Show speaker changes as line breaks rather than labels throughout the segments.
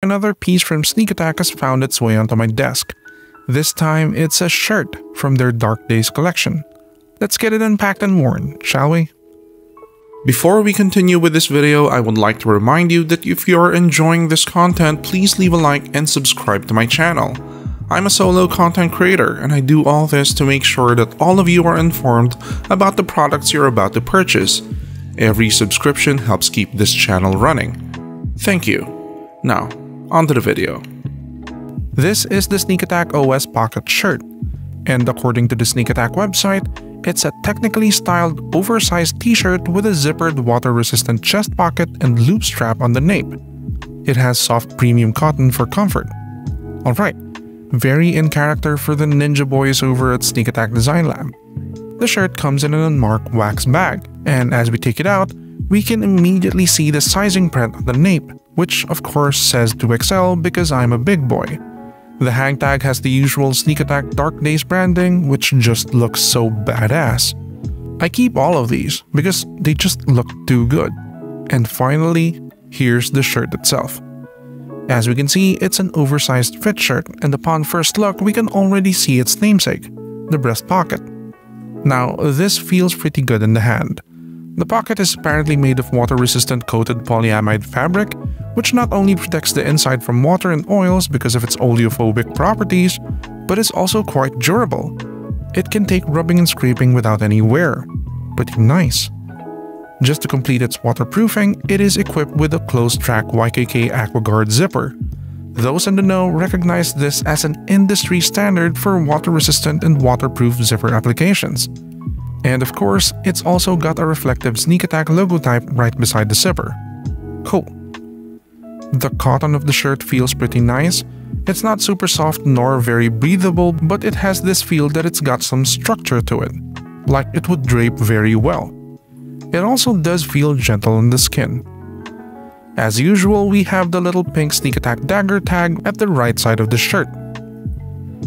Another piece from SNKATK has found its way onto my desk. This time, it's a shirt from their Dark Days collection. Let's get it unpacked and worn, shall we? Before we continue with this video, I would like to remind you that if you are enjoying this content, please leave a like and subscribe to my channel. I'm a solo content creator and I do all this to make sure that all of you are informed about the products you're about to purchase. Every subscription helps keep this channel running. Thank you. Now, onto the video. This is the SNKATK OS Pocket Shirt, and according to the SNKATK website, it's a technically styled oversized t-shirt with a zippered water-resistant chest pocket and loop strap on the nape. It has soft premium cotton for comfort. Alright, very in character for the ninja boys over at SNKATK Design Lab. The shirt comes in an unmarked wax bag, and as we take it out, we can immediately see the sizing print on the nape, which of course says 2XL because I'm a big boy. The hang tag has the usual SNKATK Dark Days branding, which just looks so badass. I keep all of these because they just look too good. And finally, here's the shirt itself. As we can see, it's an oversized fit shirt, and upon first look, we can already see its namesake, the breast pocket. Now, this feels pretty good in the hand. The pocket is apparently made of water-resistant coated polyamide fabric, which not only protects the inside from water and oils because of its oleophobic properties, but is also quite durable. It can take rubbing and scraping without any wear. Pretty nice. Just to complete its waterproofing, it is equipped with a closed-track YKK AquaGuard zipper. Those in the know recognize this as an industry standard for water-resistant and waterproof zipper applications. And of course, it's also got a reflective SNKATK logo type right beside the zipper. Cool. The cotton of the shirt feels pretty nice. It's not super soft nor very breathable, but it has this feel that it's got some structure to it, like it would drape very well. It also does feel gentle on the skin. As usual, we have the little pink SNKATK dagger tag at the right side of the shirt.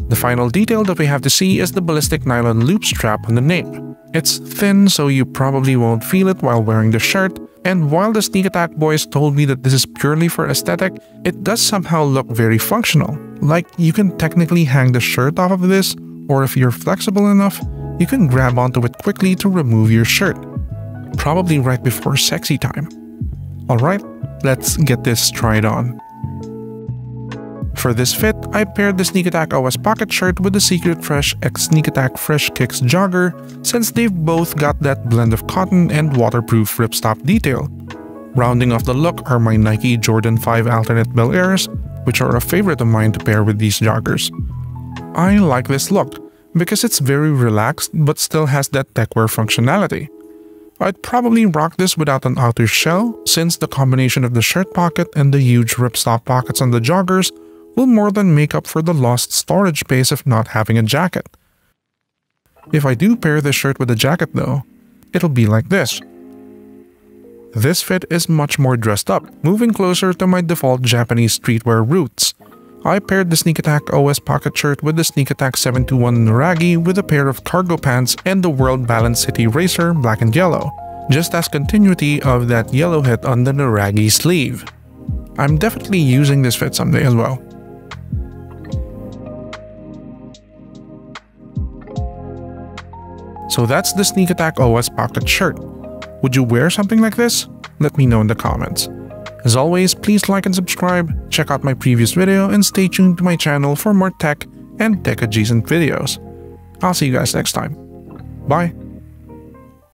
The final detail that we have to see is the ballistic nylon loop strap on the nape. It's thin, so you probably won't feel it while wearing the shirt, and while the SNKATK boys told me that this is purely for aesthetic, it does somehow look very functional. Like, you can technically hang the shirt off of this, or if you're flexible enough, you can grab onto it quickly to remove your shirt. Probably right before sexy time. Alright, let's get this tried on. For this fit, I paired the SNKATK OS Pocket Shirt with the Secret Fresh X SNKATK Fresh Kicks Jogger, since they've both got that blend of cotton and waterproof ripstop detail. Rounding off the look are my Nike Jordan 5 Alternate Bel Airs, which are a favorite of mine to pair with these joggers. I like this look because it's very relaxed but still has that techwear functionality. I'd probably rock this without an outer shell, since the combination of the shirt pocket and the huge ripstop pockets on the joggers will more than make up for the lost storage space of not having a jacket. If I do pair this shirt with a jacket though, it'll be like this. This fit is much more dressed up, moving closer to my default Japanese streetwear roots. I paired the SNKATK OS Pocket Shirt with the SNKATK 721 Nuragi with a pair of cargo pants and the World Balance City Racer black and yellow, just as continuity of that yellow hit on the Nuragi sleeve. I'm definitely using this fit someday as well. So that's the SNKATK OS Pocket Shirt. Would you wear something like this? Let me know in the comments. As always, please like and subscribe, check out my previous video, and stay tuned to my channel for more tech and tech adjacent videos. I'll see you guys next time. Bye!